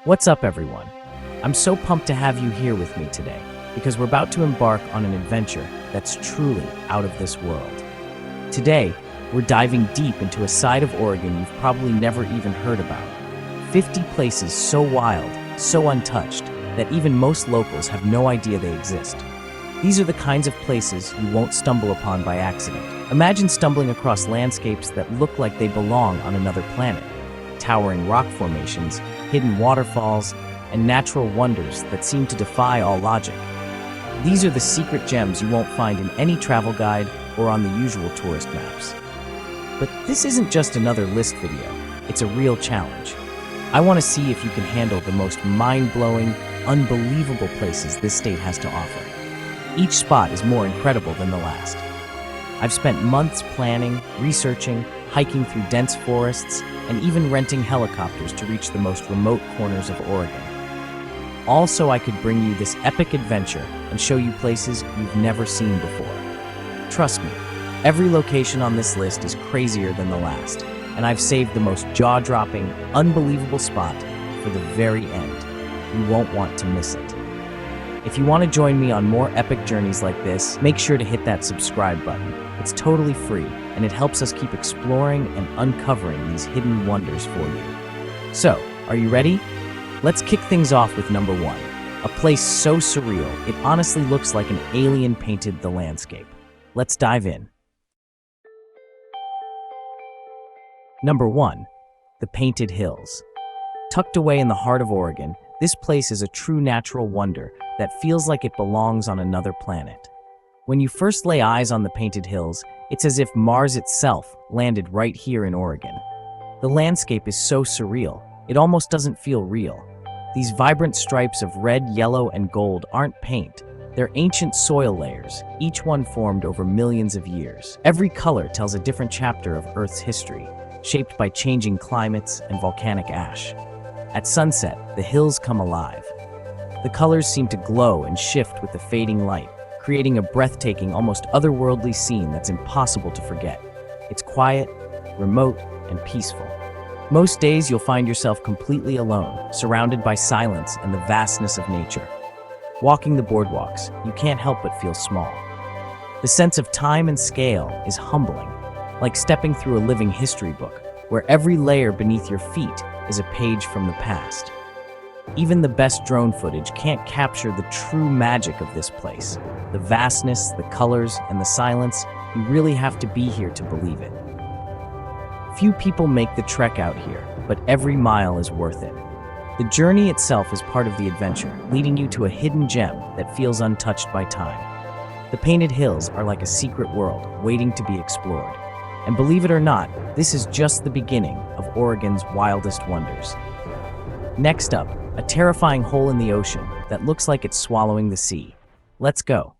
What's up, everyone? I'm so pumped to have you here with me today because we're about to embark on an adventure that's truly out of this world. Today, we're diving deep into a side of Oregon you've probably never even heard about. 50 places so wild, so untouched, that even most locals have no idea they exist. These are the kinds of places you won't stumble upon by accident. Imagine stumbling across landscapes that look like they belong on another planet. Towering rock formations, hidden waterfalls, and natural wonders that seem to defy all logic. These are the secret gems you won't find in any travel guide or on the usual tourist maps. But this isn't just another list video, it's a real challenge. I want to see if you can handle the most mind-blowing, unbelievable places this state has to offer. Each spot is more incredible than the last. I've spent months planning, researching, hiking through dense forests, and even renting helicopters to reach the most remote corners of Oregon. All so I could bring you this epic adventure and show you places you've never seen before. Trust me, every location on this list is crazier than the last, and I've saved the most jaw-dropping, unbelievable spot for the very end. You won't want to miss it. If you want to join me on more epic journeys like this, make sure to hit that subscribe button. It's totally free, and it helps us keep exploring and uncovering these hidden wonders for you. So, are you ready? Let's kick things off with number 1, a place so surreal, it honestly looks like an alien painted the landscape. Let's dive in. Number 1, the Painted Hills. Tucked away in the heart of Oregon, this place is a true natural wonder that feels like it belongs on another planet. When you first lay eyes on the Painted Hills, it's as if Mars itself landed right here in Oregon. The landscape is so surreal, it almost doesn't feel real. These vibrant stripes of red, yellow, and gold aren't paint. They're ancient soil layers, each one formed over millions of years. Every color tells a different chapter of Earth's history, shaped by changing climates and volcanic ash. At sunset, the hills come alive. The colors seem to glow and shift with the fading light, creating a breathtaking, almost otherworldly scene that's impossible to forget. It's quiet, remote, and peaceful. Most days you'll find yourself completely alone, surrounded by silence and the vastness of nature. Walking the boardwalks, you can't help but feel small. The sense of time and scale is humbling, like stepping through a living history book, where every layer beneath your feet is a page from the past. Even the best drone footage can't capture the true magic of this place. The vastness, the colors, and the silence, you really have to be here to believe it. Few people make the trek out here, but every mile is worth it. The journey itself is part of the adventure, leading you to a hidden gem that feels untouched by time. The Painted Hills are like a secret world waiting to be explored. And believe it or not, this is just the beginning of Oregon's wildest wonders. Next up, a terrifying hole in the ocean that looks like it's swallowing the sea. Let's go.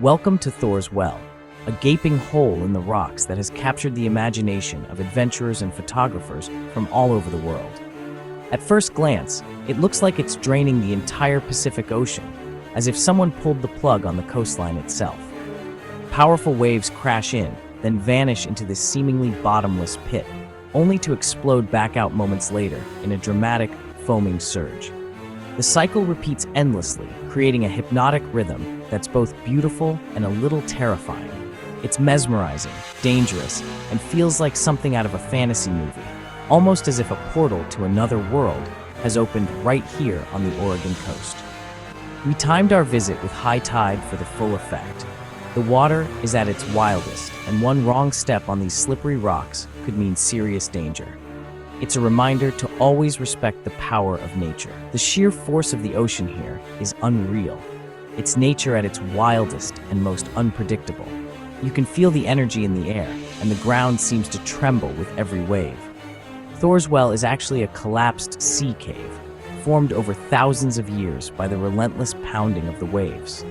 Welcome to Thor's Well, a gaping hole in the rocks that has captured the imagination of adventurers and photographers from all over the world. At first glance, it looks like it's draining the entire Pacific Ocean, as if someone pulled the plug on the coastline itself. Powerful waves crash in, then vanish into this seemingly bottomless pit, only to explode back out moments later in a dramatic, foaming surge. The cycle repeats endlessly, creating a hypnotic rhythm that's both beautiful and a little terrifying. It's mesmerizing, dangerous, and feels like something out of a fantasy movie, almost as if a portal to another world has opened right here on the Oregon coast. We timed our visit with high tide for the full effect. The water is at its wildest, and one wrong step on these slippery rocks could mean serious danger. It's a reminder to always respect the power of nature. The sheer force of the ocean here is unreal. It's nature at its wildest and most unpredictable. You can feel the energy in the air, and the ground seems to tremble with every wave. Thor's Well is actually a collapsed sea cave, formed over thousands of years by the relentless pounding of the waves.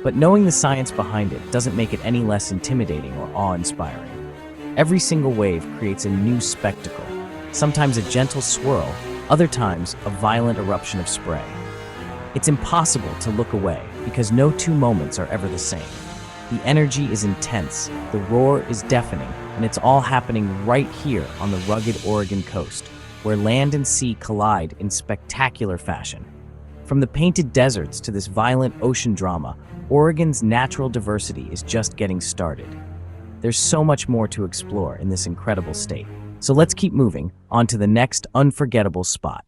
But knowing the science behind it doesn't make it any less intimidating or awe-inspiring. Every single wave creates a new spectacle, sometimes a gentle swirl, other times a violent eruption of spray. It's impossible to look away because no two moments are ever the same. The energy is intense, the roar is deafening, and it's all happening right here on the rugged Oregon coast, where land and sea collide in spectacular fashion. From the painted deserts to this violent ocean drama, Oregon's natural diversity is just getting started. There's so much more to explore in this incredible state. So let's keep moving on to the next unforgettable spot.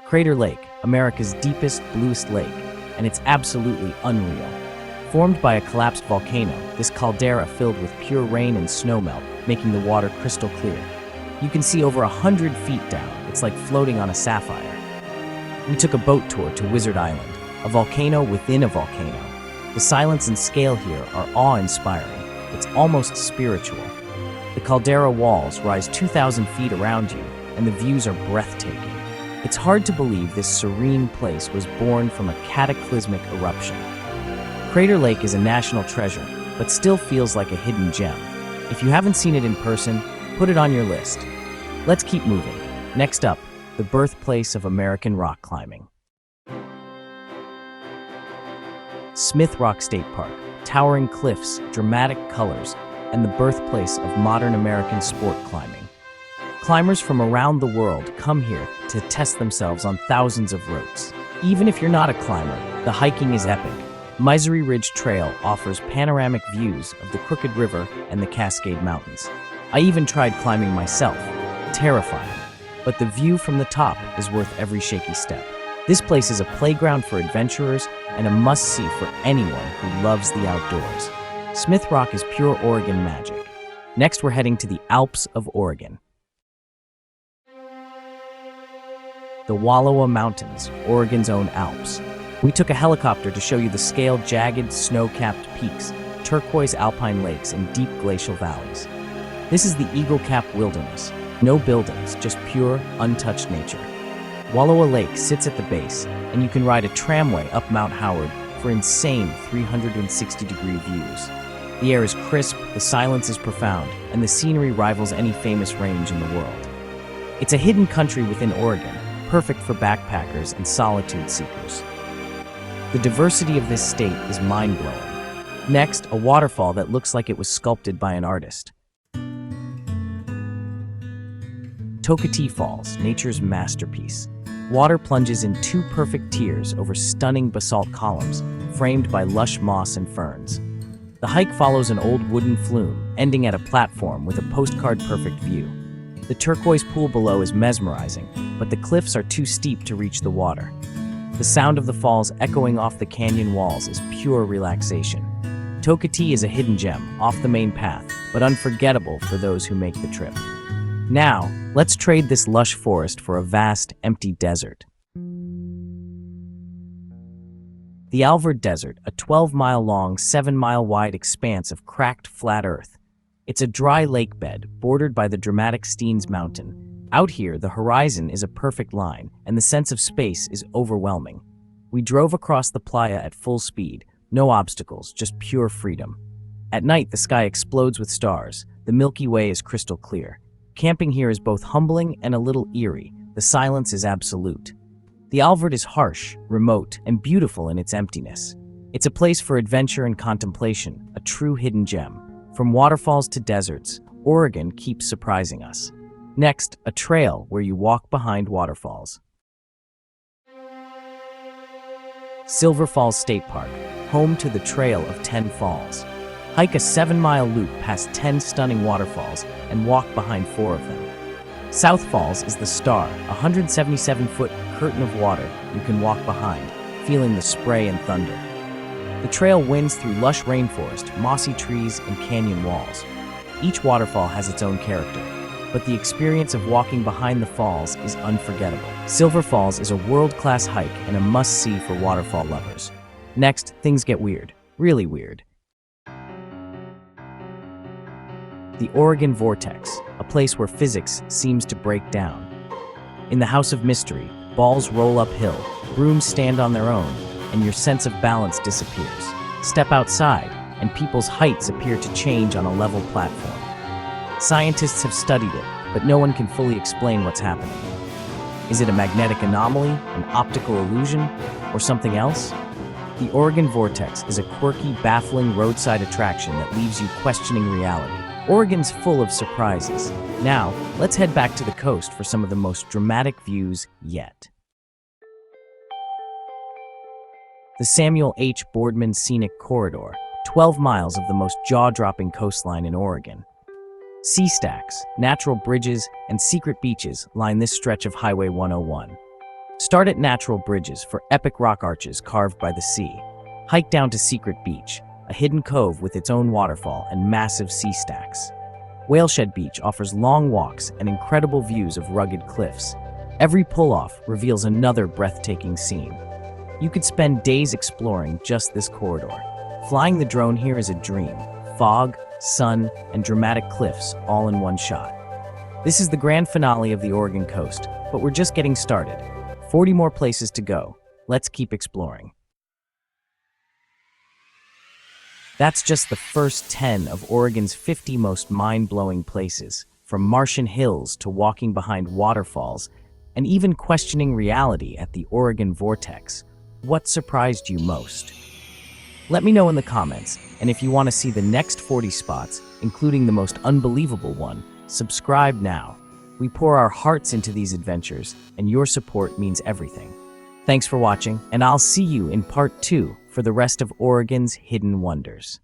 Crater Lake, America's deepest, bluest lake, and it's absolutely unreal. Formed by a collapsed volcano, this caldera filled with pure rain and snowmelt, making the water crystal clear. You can see over 100 feet down. It's like floating on a sapphire. We took a boat tour to Wizard Island, a volcano within a volcano. The silence and scale here are awe-inspiring. It's almost spiritual. The caldera walls rise 2,000 feet around you, and the views are breathtaking. It's hard to believe this serene place was born from a cataclysmic eruption. Crater Lake is a national treasure, but still feels like a hidden gem. If you haven't seen it in person, put it on your list. Let's keep moving. Next up, the birthplace of American rock climbing. Smith Rock State Park, towering cliffs, dramatic colors, and the birthplace of modern American sport climbing. Climbers from around the world come here to test themselves on thousands of routes. Even if you're not a climber, the hiking is epic. Misery Ridge Trail offers panoramic views of the Crooked River and the Cascade Mountains. I even tried climbing myself. Terrifying. But the view from the top is worth every shaky step. This place is a playground for adventurers and a must-see for anyone who loves the outdoors. Smith Rock is pure Oregon magic. Next, we're heading to the Alps of Oregon. The Wallowa Mountains, Oregon's own Alps. We took a helicopter to show you the scaled, jagged, snow-capped peaks, turquoise alpine lakes, and deep glacial valleys. This is the Eagle Cap Wilderness. No buildings, just pure, untouched nature. Wallowa Lake sits at the base, and you can ride a tramway up Mount Howard for insane 360-degree views. The air is crisp, the silence is profound, and the scenery rivals any famous range in the world. It's a hidden country within Oregon, perfect for backpackers and solitude seekers. The diversity of this state is mind-blowing. Next, a waterfall that looks like it was sculpted by an artist. Tokatee Falls, nature's masterpiece. Water plunges in two perfect tiers over stunning basalt columns, framed by lush moss and ferns. The hike follows an old wooden flume, ending at a platform with a postcard-perfect view. The turquoise pool below is mesmerizing, but the cliffs are too steep to reach the water. The sound of the falls echoing off the canyon walls is pure relaxation. Tokatee is a hidden gem, off the main path, but unforgettable for those who make the trip. Now, let's trade this lush forest for a vast, empty desert. The Alvord Desert, a 12-mile-long, 7-mile-wide expanse of cracked, flat earth. It's a dry lake bed, bordered by the dramatic Steens Mountain. Out here, the horizon is a perfect line, and the sense of space is overwhelming. We drove across the playa at full speed, no obstacles, just pure freedom. At night, the sky explodes with stars. The Milky Way is crystal clear. Camping here is both humbling and a little eerie. The silence is absolute. The Alvord is harsh, remote, and beautiful in its emptiness. It's a place for adventure and contemplation, a true hidden gem. From waterfalls to deserts, Oregon keeps surprising us. Next, a trail where you walk behind waterfalls. Silver Falls State Park, home to the Trail of 10 Falls. Hike a 7-mile loop past 10 stunning waterfalls and walk behind 4 of them. South Falls is the star, a 177-foot curtain of water you can walk behind, feeling the spray and thunder. The trail winds through lush rainforest, mossy trees, and canyon walls. Each waterfall has its own character, but the experience of walking behind the falls is unforgettable. Silver Falls is a world-class hike and a must-see for waterfall lovers. Next, things get weird, really weird. The Oregon Vortex, a place where physics seems to break down. In the House of Mystery, balls roll uphill, brooms stand on their own, and your sense of balance disappears. Step outside, and people's heights appear to change on a level platform. Scientists have studied it, but no one can fully explain what's happening. Is it a magnetic anomaly, an optical illusion, or something else? The Oregon Vortex is a quirky, baffling roadside attraction that leaves you questioning reality. Oregon's full of surprises. Now, let's head back to the coast for some of the most dramatic views yet. The Samuel H. Boardman Scenic Corridor, 12 miles of the most jaw-dropping coastline in Oregon. Sea stacks, natural bridges, and secret beaches line this stretch of Highway 101. Start at Natural Bridges for epic rock arches carved by the sea. Hike down to Secret Beach, a hidden cove with its own waterfall and massive sea stacks. Whaleshed Beach offers long walks and incredible views of rugged cliffs. Every pull-off reveals another breathtaking scene. You could spend days exploring just this corridor. Flying the drone here is a dream. Fog, sun, and dramatic cliffs all in one shot. This is the grand finale of the Oregon coast, but we're just getting started. 40 more places to go. Let's keep exploring. That's just the first 10 of Oregon's 50 most mind-blowing places, from Martian hills to walking behind waterfalls, and even questioning reality at the Oregon Vortex. What surprised you most? Let me know in the comments, and if you want to see the next 40 spots, including the most unbelievable one, subscribe now. We pour our hearts into these adventures, and your support means everything. Thanks for watching, and I'll see you in part 2 for the rest of Oregon's hidden wonders.